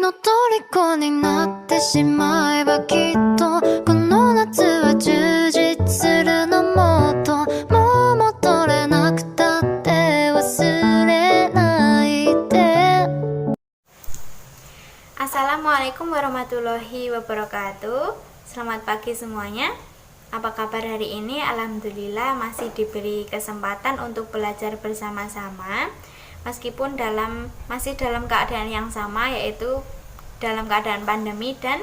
の虜になってしまえばきっとこの夏は充実するのもっともう戻れなくたって忘れないで。 Assalamualaikum warahmatullahi wabarakatuh. Selamat pagi semuanya. Apa kabar hari ini? Alhamdulillah masih diberi kesempatan untuk belajar bersama-sama, meskipun masih dalam keadaan yang sama, yaitu dalam keadaan pandemi dan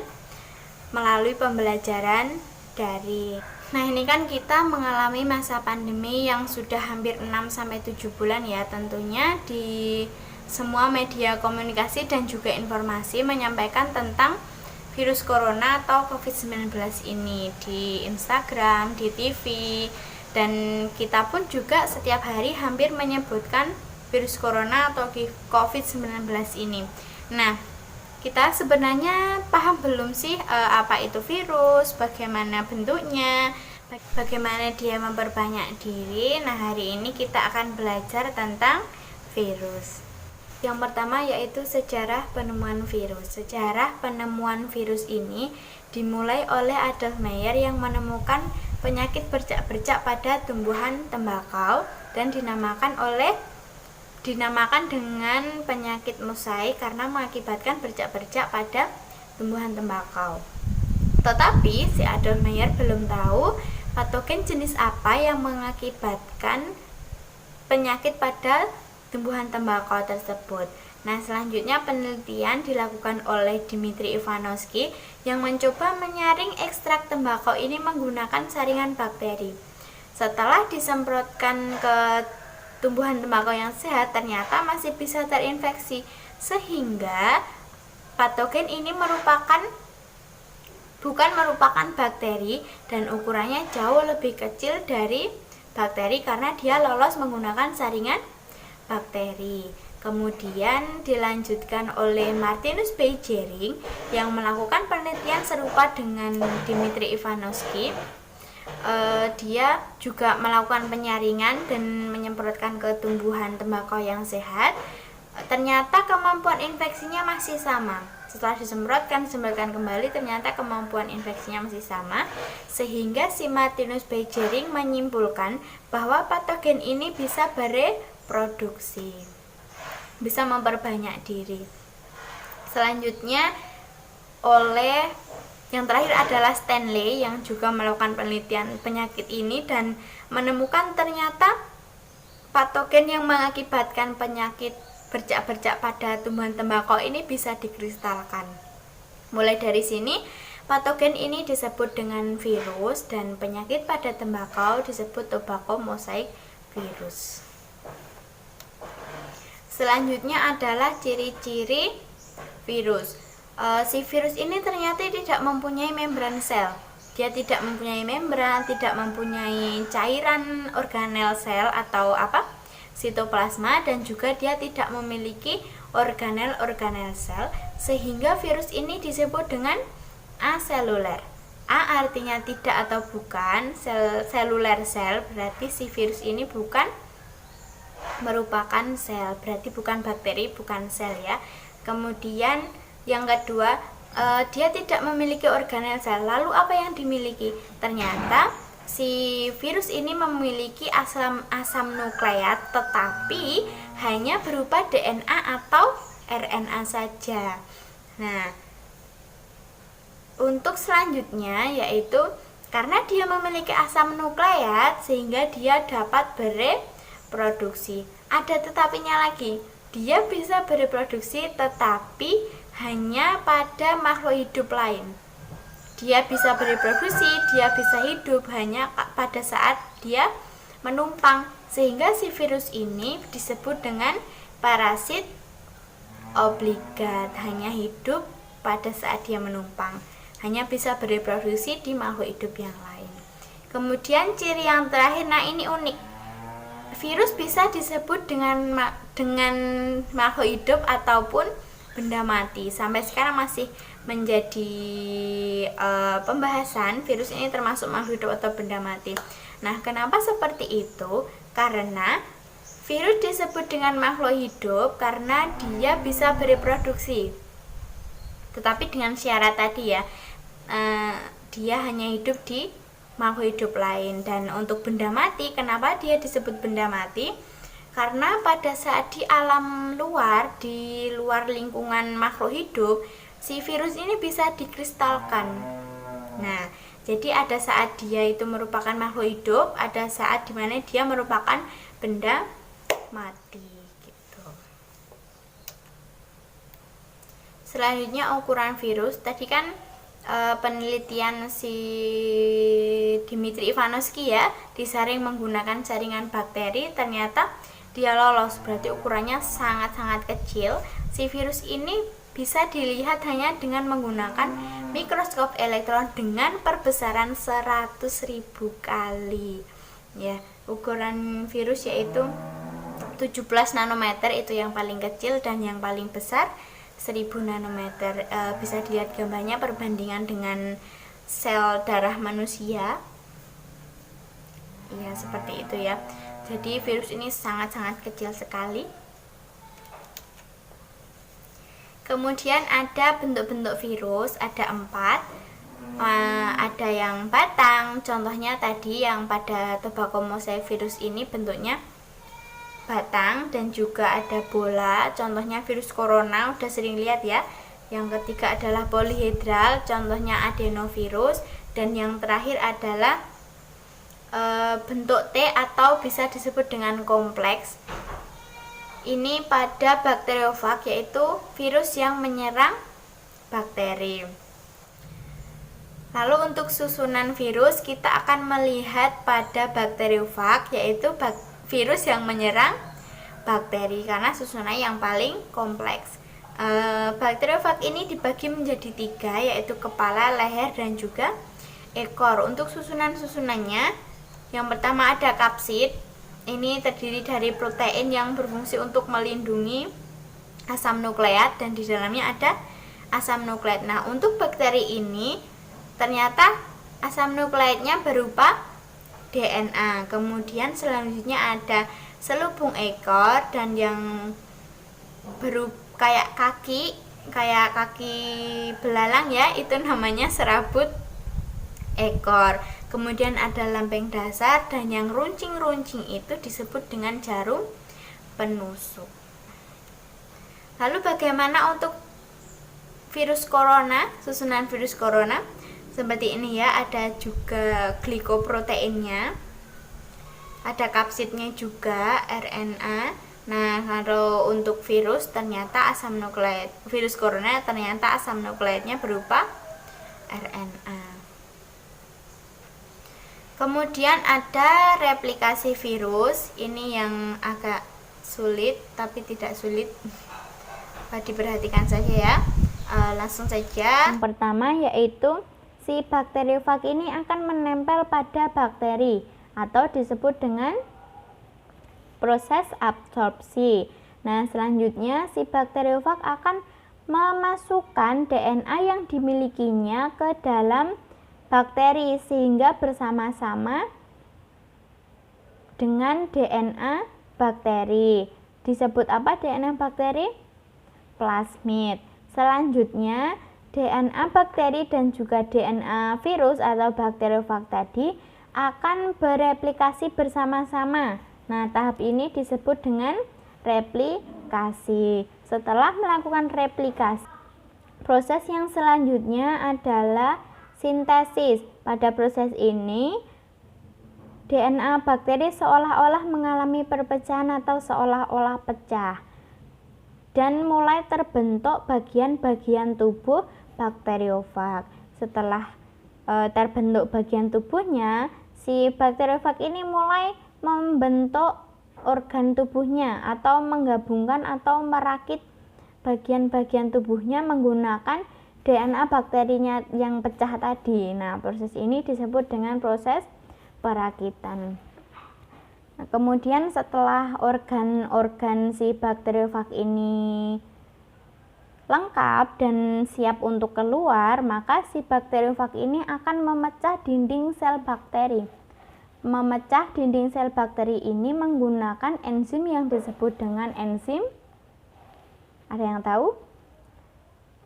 melalui pembelajaran daring. Nah, ini kan kita mengalami masa pandemi yang sudah hampir 6-7 bulan ya. Tentunya di semua media komunikasi dan juga informasi menyampaikan tentang virus corona atau COVID-19 ini di Instagram, di TV, dan kita pun juga setiap hari hampir menyebutkan virus corona atau COVID-19 ini. Nah, kita sebenarnya paham belum sih apa itu virus, bagaimana bentuknya, bagaimana dia memperbanyak diri? Nah, hari ini kita akan belajar tentang virus. Yang pertama yaitu sejarah penemuan virus. Sejarah penemuan virus ini dimulai oleh Adolf Meyer yang menemukan penyakit bercak-bercak pada tumbuhan tembakau dan dinamakan dengan penyakit mosaik karena mengakibatkan bercak-bercak pada tumbuhan tembakau. Tetapi si Adolf Meyer belum tahu patogen jenis apa yang mengakibatkan penyakit pada tumbuhan tembakau tersebut. Nah, selanjutnya penelitian dilakukan oleh Dmitri Ivanovsky yang mencoba menyaring ekstrak tembakau ini menggunakan saringan bakteri. Setelah disemprotkan ke tumbuhan tembakau yang sehat, ternyata masih bisa terinfeksi, sehingga patogen ini bukan merupakan bakteri dan ukurannya jauh lebih kecil dari bakteri karena dia lolos menggunakan saringan bakteri. Kemudian dilanjutkan oleh Martinus Beijering yang melakukan penelitian serupa dengan Dmitri Ivanovsky. Dia juga melakukan penyaringan dan menyemprotkan ke tumbuhan tembakau yang sehat. Ternyata kemampuan infeksinya masih sama. Setelah disemprotkan kembali, ternyata kemampuan infeksinya masih sama, sehingga si Martinus Beijering menyimpulkan bahwa patogen ini bisa bereproduksi, bisa memperbanyak diri. Selanjutnya yang terakhir adalah Stanley yang juga melakukan penelitian penyakit ini dan menemukan ternyata patogen yang mengakibatkan penyakit bercak-bercak pada tumbuhan tembakau ini bisa dikristalkan. Mulai dari sini, patogen ini disebut dengan virus dan penyakit pada tembakau disebut tobacco mosaic virus. Selanjutnya adalah ciri-ciri virus. Si virus ini ternyata tidak mempunyai membran sel. Dia tidak mempunyai membran, tidak mempunyai cairan organel sel atau sitoplasma, dan juga dia tidak memiliki organel sel, sehingga virus ini disebut dengan aseluler. A artinya tidak atau bukan, seluler sel berarti si virus ini bukan merupakan sel, berarti bukan bakteri, bukan sel ya. Kemudian yang kedua, dia tidak memiliki organel sel. Lalu apa yang dimiliki? Ternyata si virus ini memiliki asam nukleat, tetapi hanya berupa DNA atau RNA saja. Nah, untuk selanjutnya yaitu karena dia memiliki asam nukleat sehingga dia dapat bereproduksi. Ada tetapinya lagi, dia bisa bereproduksi tetapi hanya pada makhluk hidup lain. Dia bisa bereproduksi, dia bisa hidup hanya pada saat dia menumpang, sehingga si virus ini disebut dengan parasit obligat, hanya hidup pada saat dia menumpang, hanya bisa bereproduksi di makhluk hidup yang lain. Kemudian ciri yang terakhir, nah ini unik, virus bisa disebut dengan makhluk hidup ataupun benda mati. Sampai sekarang masih menjadi pembahasan virus ini termasuk makhluk hidup atau benda mati. Nah, kenapa seperti itu? Karena virus disebut dengan makhluk hidup karena dia bisa bereproduksi. Tetapi dengan syarat tadi ya, dia hanya hidup di makhluk hidup lain. Dan untuk benda mati, kenapa dia disebut benda mati? Karena pada saat di alam luar, di luar lingkungan makhluk hidup, si virus ini bisa dikristalkan. Nah, jadi ada saat dia itu merupakan makhluk hidup, ada saat dimana dia merupakan benda mati gitu. Selanjutnya ukuran virus. Tadi kan penelitian si Dmitri Ivanovsky ya, disaring menggunakan jaringan bakteri, ternyata dia lolos, berarti ukurannya sangat-sangat kecil. Si virus ini bisa dilihat hanya dengan menggunakan mikroskop elektron dengan perbesaran 100.000 kali. Ya, ukuran virus yaitu 17 nanometer itu yang paling kecil, dan yang paling besar 1000 nanometer. Bisa dilihat gambarnya perbandingan dengan sel darah manusia. Ya, seperti itu ya. Jadi virus ini sangat-sangat kecil sekali. Kemudian ada bentuk-bentuk virus, ada 4. Ada yang batang, contohnya tadi yang pada tobacco mosaic virus ini bentuknya batang, dan juga ada bola, contohnya virus corona, udah sering lihat ya. Yang ketiga adalah polihedral, contohnya adenovirus, dan yang terakhir adalah bentuk T atau bisa disebut dengan kompleks. Ini pada bakteriofag, yaitu virus yang menyerang bakteri. Lalu untuk susunan virus, kita akan melihat pada bakteriofag, yaitu virus yang menyerang bakteri, karena susunannya yang paling kompleks. Bakteriofag ini dibagi menjadi 3, yaitu kepala, leher, dan juga ekor. Untuk susunannya, yang pertama ada kapsid. Ini terdiri dari protein yang berfungsi untuk melindungi asam nukleat, dan di dalamnya ada asam nukleat. Nah, untuk bakteri ini ternyata asam nukleatnya berupa DNA. Kemudian selanjutnya ada selubung ekor, dan yang berupa kayak kaki belalang ya, itu namanya serabut ekor. Kemudian ada lempeng dasar, dan yang runcing-runcing itu disebut dengan jarum penusuk. Lalu bagaimana untuk virus corona, susunan virus corona? Seperti ini ya, ada juga glikoproteinnya, ada kapsidnya juga, RNA. Nah, kalau untuk virus ternyata asam nukleat, virus corona ternyata asam nukleatnya berupa RNA. Kemudian ada replikasi virus, ini yang agak sulit tapi tidak sulit, diperhatikan saja ya. Langsung saja. Yang pertama yaitu si bakteriofag ini akan menempel pada bakteri atau disebut dengan proses absorpsi. Nah, selanjutnya si bakteriofag akan memasukkan DNA yang dimilikinya ke dalam bakteri sehingga bersama-sama dengan DNA bakteri. Disebut apa DNA bakteri? Plasmid. Selanjutnya, DNA bakteri dan juga DNA virus atau bakteriofag tadi akan bereplikasi bersama-sama. Nah, tahap ini disebut dengan replikasi. Setelah melakukan replikasi, proses yang selanjutnya adalah sintesis. Pada proses ini, DNA bakteri seolah-olah mengalami perpecahan atau seolah-olah pecah dan mulai terbentuk bagian-bagian tubuh bakteriofag. Setelah terbentuk bagian tubuhnya, si bakteriofag ini mulai membentuk organ tubuhnya atau menggabungkan atau merakit bagian-bagian tubuhnya menggunakan DNA bakterinya yang pecah tadi. Nah, proses ini disebut dengan proses perakitan. Nah, kemudian setelah organ-organ si bakteriofag ini lengkap dan siap untuk keluar, maka si bakteriofag ini akan memecah dinding sel bakteri. Memecah dinding sel bakteri ini menggunakan enzim yang disebut dengan enzim, ada yang tahu?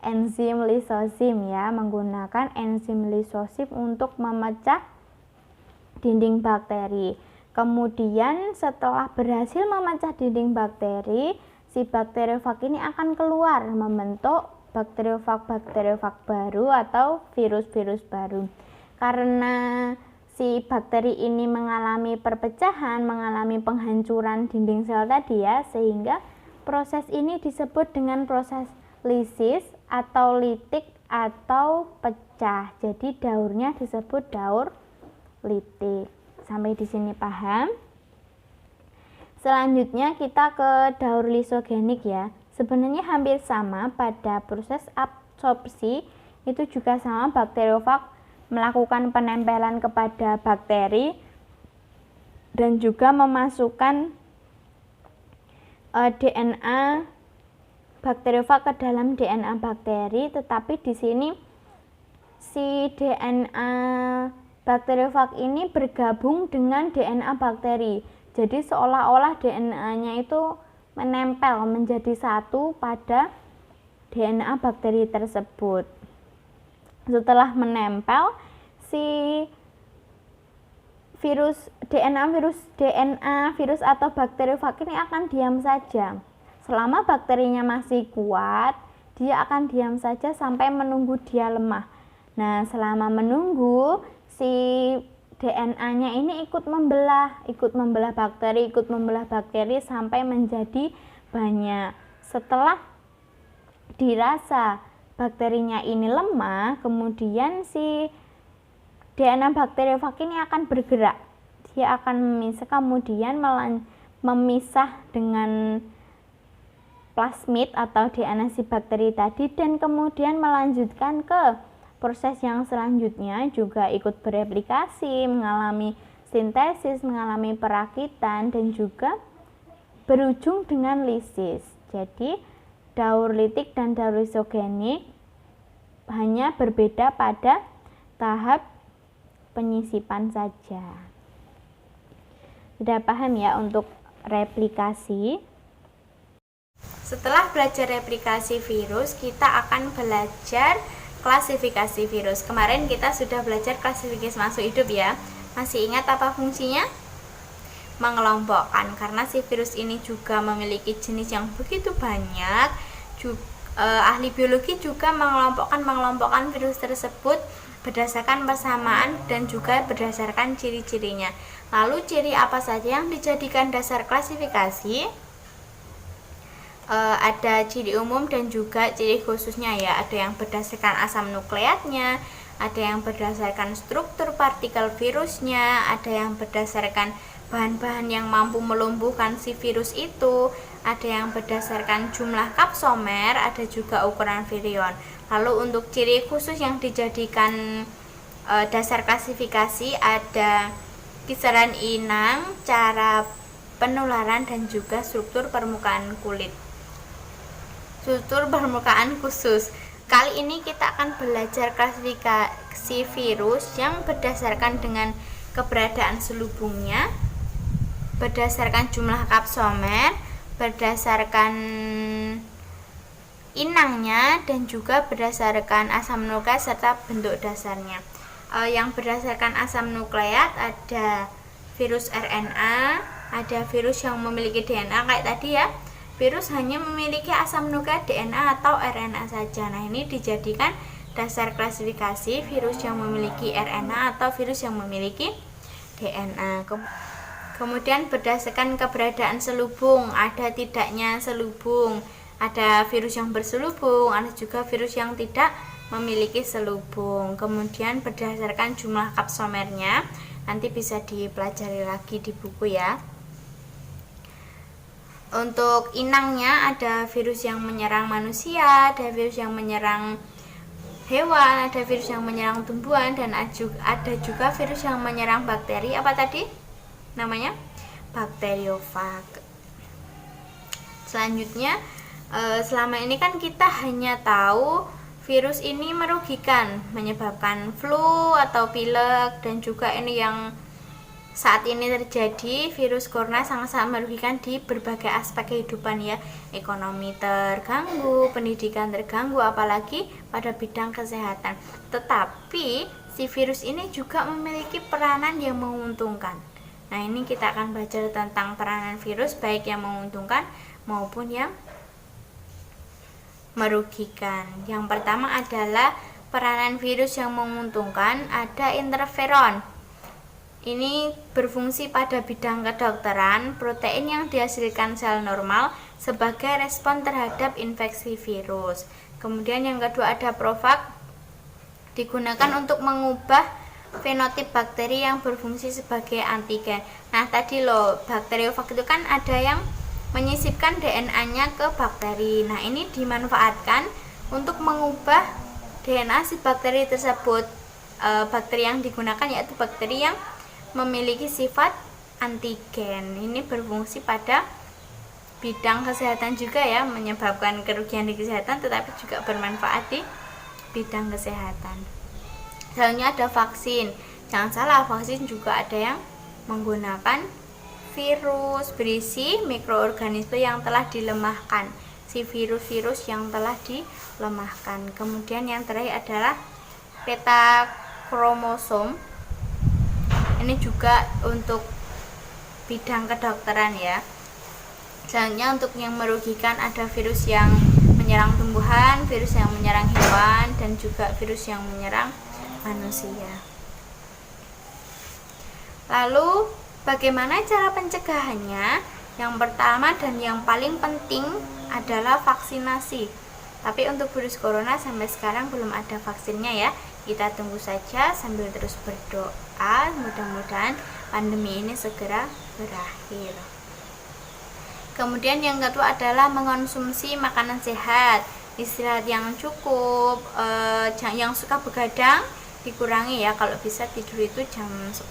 enzim lisosim ya, menggunakan enzim lisosim untuk memecah dinding bakteri. Kemudian setelah berhasil memecah dinding bakteri, si bakteriofag ini akan keluar membentuk bakteriofag baru atau virus-virus baru. Karena si bakteri ini mengalami perpecahan, mengalami penghancuran dinding sel tadi ya, sehingga proses ini disebut dengan proses lisis atau litik atau pecah. Jadi daurnya disebut daur litik. Sampai di sini paham? Selanjutnya kita ke daur lisogenik ya. Sebenarnya hampir sama pada proses absorpsi, itu juga sama, bakteriofag melakukan penempelan kepada bakteri dan juga memasukkan DNA bakteriofag ke dalam DNA bakteri, tetapi di sini si DNA bakteriofag ini bergabung dengan DNA bakteri. Jadi seolah-olah DNA-nya itu menempel menjadi satu pada DNA bakteri tersebut. Setelah menempel, si DNA virus atau bakteriofag ini akan diam saja. Selama bakterinya masih kuat, dia akan diam saja sampai menunggu dia lemah. Nah, selama menunggu, si DNA-nya ini ikut membelah bakteri sampai menjadi banyak. Setelah dirasa bakterinya ini lemah, kemudian si DNA bakteriofag ini akan bergerak. Dia akan memisah, kemudian memisah dengan plasmid atau DNA si bakteri tadi, dan kemudian melanjutkan ke proses yang selanjutnya, juga ikut bereplikasi, mengalami sintesis, mengalami perakitan, dan juga berujung dengan lisis. Jadi daur litik dan daur lisogenik hanya berbeda pada tahap penyisipan saja. Sudah paham ya untuk replikasi? Setelah belajar replikasi virus, kita akan belajar klasifikasi virus. Kemarin kita sudah belajar klasifikasi masuk hidup ya. Masih ingat apa fungsinya? Mengelompokkan, karena si virus ini juga memiliki jenis yang begitu banyak. Ahli biologi juga mengelompokkan virus tersebut berdasarkan persamaan dan juga berdasarkan ciri-cirinya. Lalu ciri apa saja yang dijadikan dasar klasifikasi? Ada ciri umum dan juga ciri khususnya ya. Ada yang berdasarkan asam nukleatnya, ada yang berdasarkan struktur partikel virusnya, ada yang berdasarkan bahan-bahan yang mampu melumpuhkan si virus itu, ada yang berdasarkan jumlah kapsomer, ada juga ukuran virion. Lalu untuk ciri khusus yang dijadikan dasar klasifikasi ada kisaran inang, cara penularan, dan juga struktur permukaan kulit. Struktur permukaan khusus. Kali ini kita akan belajar klasifikasi virus yang berdasarkan dengan keberadaan selubungnya, berdasarkan jumlah kapsomer, berdasarkan inangnya, dan juga berdasarkan asam nukleat serta bentuk dasarnya. Yang berdasarkan asam nukleat ada virus RNA, ada virus yang memiliki DNA kayak tadi ya. Virus hanya memiliki asam nukleat DNA atau RNA saja. Nah, ini dijadikan dasar klasifikasi virus yang memiliki RNA atau virus yang memiliki DNA. Kemudian berdasarkan keberadaan selubung, ada tidaknya selubung. Ada virus yang berselubung, ada juga virus yang tidak memiliki selubung. Kemudian berdasarkan jumlah kapsomernya, nanti bisa dipelajari lagi di buku ya. Untuk inangnya ada virus yang menyerang manusia, ada virus yang menyerang hewan, ada virus yang menyerang tumbuhan, dan ada juga virus yang menyerang bakteri. Apa tadi namanya? Bakteriofag. Selanjutnya, selama ini kan kita hanya tahu virus ini merugikan, menyebabkan flu atau pilek, dan juga ini yang saat ini terjadi, virus corona sangat-sangat merugikan di berbagai aspek kehidupan ya. Ekonomi terganggu, pendidikan terganggu, apalagi pada bidang kesehatan. Tetapi si virus ini juga memiliki peranan yang menguntungkan. Nah, ini kita akan belajar tentang peranan virus baik yang menguntungkan maupun yang merugikan. Yang pertama adalah peranan virus yang menguntungkan, ada interferon. Ini berfungsi pada bidang kedokteran, protein yang dihasilkan sel normal sebagai respon terhadap infeksi virus. Kemudian yang kedua ada profag, digunakan untuk mengubah fenotip bakteri yang berfungsi sebagai antigen. Nah, tadi loh, bakteriofag itu kan ada yang menyisipkan DNA-nya ke bakteri. Nah, ini dimanfaatkan untuk mengubah DNA si bakteri tersebut. Bakteri yang digunakan yaitu bakteri yang memiliki sifat antigen. Ini berfungsi pada bidang kesehatan juga ya, menyebabkan kerugian di kesehatan tetapi juga bermanfaat di bidang kesehatan. Selanjutnya ada vaksin. Jangan salah, vaksin juga ada yang menggunakan virus berisi mikroorganisme yang telah dilemahkan. Si virus-virus yang telah dilemahkan. Kemudian yang terakhir adalah peta kromosom. Ini juga untuk bidang kedokteran ya. Selanjutnya untuk yang merugikan ada virus yang menyerang tumbuhan, virus yang menyerang hewan, dan juga virus yang menyerang manusia. Lalu bagaimana cara pencegahannya? Yang pertama dan yang paling penting adalah vaksinasi. Tapi untuk virus corona sampai sekarang belum ada vaksinnya ya. Kita tunggu saja sambil terus berdoa, mudah-mudahan pandemi ini segera berakhir. Kemudian yang kedua adalah mengonsumsi makanan sehat, istirahat yang cukup, yang suka begadang dikurangi ya, kalau bisa tidur itu jam 10.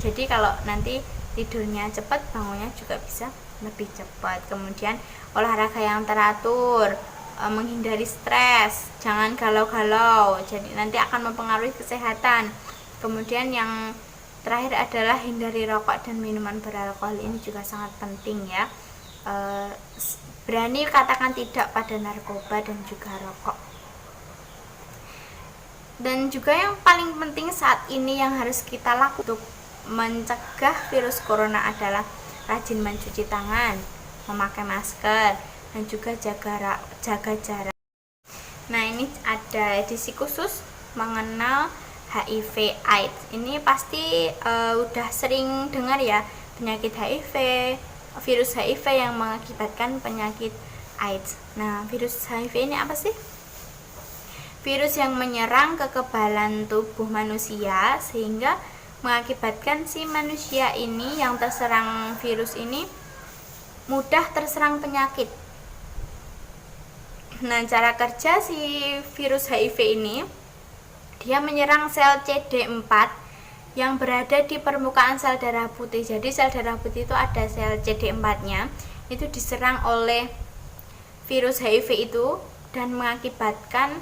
Jadi kalau nanti tidurnya cepat, bangunnya juga bisa lebih cepat. Kemudian olahraga yang teratur, menghindari stres, jangan galau-galau, jadi nanti akan mempengaruhi kesehatan. Kemudian yang terakhir adalah hindari rokok dan minuman beralkohol. Ini juga sangat penting ya. Berani katakan tidak pada narkoba dan juga rokok. Dan juga yang paling penting saat ini yang harus kita lakukan untuk mencegah virus corona adalah rajin mencuci tangan, memakai masker, dan juga jaga jarak. Nah, ini ada edisi khusus mengenal HIV AIDS. Ini pasti udah sering dengar ya, penyakit HIV, virus HIV yang mengakibatkan penyakit AIDS. Nah, virus HIV ini apa sih? Virus yang menyerang kekebalan tubuh manusia sehingga mengakibatkan si manusia ini yang terserang virus ini mudah terserang penyakit. Nah, cara kerja si virus HIV ini, dia menyerang sel CD4 yang berada di permukaan sel darah putih. Jadi sel darah putih itu ada sel CD4-nya, itu diserang oleh virus HIV itu dan mengakibatkan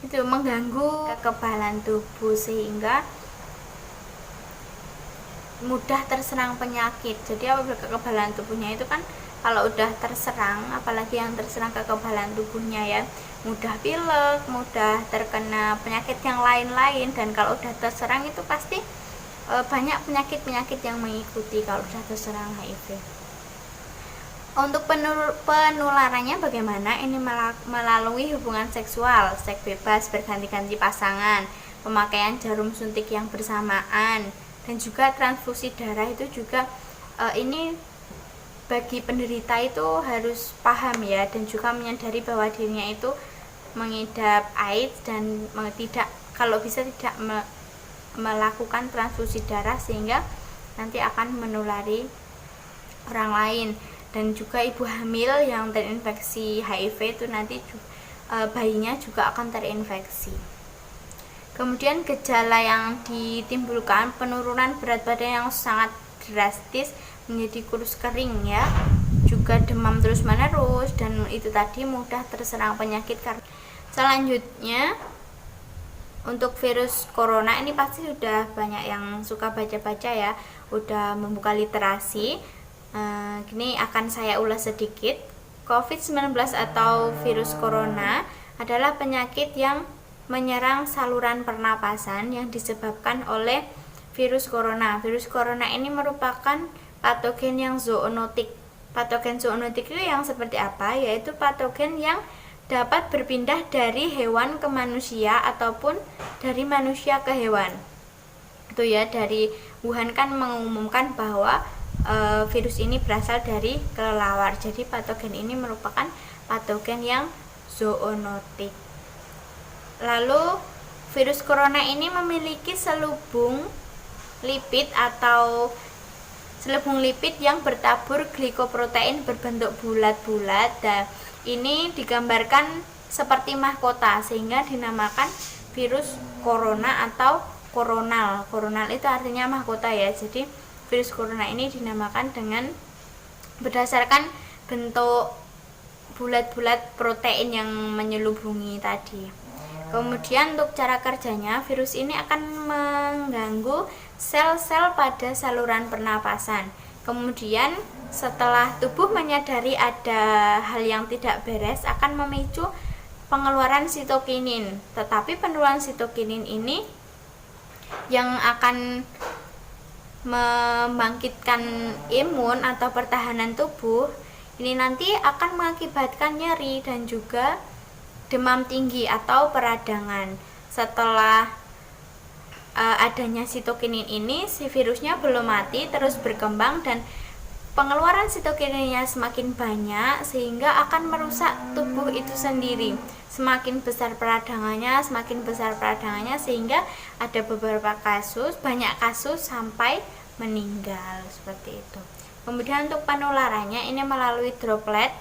itu mengganggu kekebalan tubuh sehingga mudah terserang penyakit. Jadi apabila kekebalan tubuhnya itu kan kalau udah terserang, apalagi yang terserang kekebalan tubuhnya ya, mudah pilek, mudah terkena penyakit yang lain-lain. Dan kalau udah terserang itu pasti banyak penyakit-penyakit yang mengikuti kalau udah terserang HIV. Untuk penularannya bagaimana? Ini melalui hubungan seksual, seks bebas, berganti-ganti pasangan, pemakaian jarum suntik yang bersamaan, dan juga transfusi darah. Itu juga ini bagi penderita itu harus paham ya, dan juga menyadari bahwa dirinya itu mengidap AIDS dan kalau bisa tidak melakukan transfusi darah sehingga nanti akan menulari orang lain. Dan juga ibu hamil yang terinfeksi HIV itu nanti bayinya juga akan terinfeksi. Kemudian gejala yang ditimbulkan penurunan berat badan yang sangat drastis menjadi kurus kering ya, juga demam terus menerus, dan itu tadi mudah terserang penyakit. Selanjutnya Untuk virus corona ini pasti sudah banyak yang suka baca-baca ya, udah membuka literasi. Gini akan saya ulas sedikit. COVID-19 atau virus corona adalah penyakit yang menyerang saluran pernapasan yang disebabkan oleh virus corona. Virus corona ini merupakan patogen yang zoonotik. Patogen zoonotik itu yang seperti apa? Yaitu patogen yang dapat berpindah dari hewan ke manusia ataupun dari manusia ke hewan. Itu ya, dari Wuhan kan mengumumkan bahwa virus ini berasal dari kelelawar. Jadi patogen ini merupakan patogen yang zoonotik. Lalu virus corona ini memiliki selubung lipid yang bertabur glikoprotein berbentuk bulat-bulat. Dan ini digambarkan seperti mahkota sehingga dinamakan virus corona atau koronal. Koronal itu artinya mahkota ya. Jadi virus corona ini dinamakan dengan berdasarkan bentuk bulat-bulat protein yang menyelubungi tadi. Kemudian untuk cara kerjanya, virus ini akan mengganggu sel-sel pada saluran pernapasan. Kemudian setelah tubuh menyadari ada hal yang tidak beres, akan memicu pengeluaran sitokinin. Tetapi pengeluaran sitokinin ini yang akan membangkitkan imun atau pertahanan tubuh ini nanti akan mengakibatkan nyeri dan juga demam tinggi atau peradangan. Setelah adanya sitokinin ini, si virusnya belum mati, terus berkembang dan pengeluaran sitokinnya semakin banyak sehingga akan merusak tubuh itu sendiri. Semakin besar peradangannya sehingga ada beberapa kasus, banyak kasus sampai meninggal seperti itu. Kemudian untuk penularannya ini melalui droplet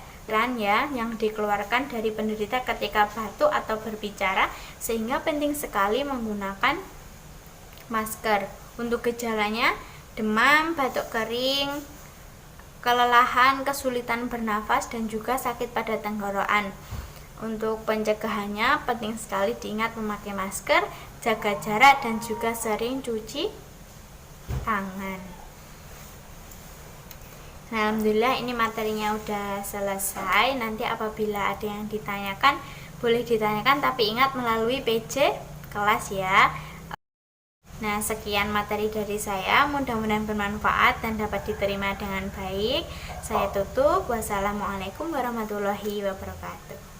ya yang dikeluarkan dari penderita ketika batuk atau berbicara, sehingga penting sekali menggunakan masker. Untuk gejalanya demam, batuk kering, kelelahan, kesulitan bernafas, dan juga sakit pada tenggorokan. Untuk pencegahannya penting sekali diingat memakai masker, jaga jarak, dan juga sering cuci tangan. Nah, alhamdulillah ini materinya udah selesai. Nanti apabila ada yang ditanyakan boleh ditanyakan, tapi ingat melalui PJ kelas ya. Nah, sekian materi dari saya, mudah-mudahan bermanfaat dan dapat diterima dengan baik. Saya tutup. Wassalamualaikum warahmatullahi wabarakatuh.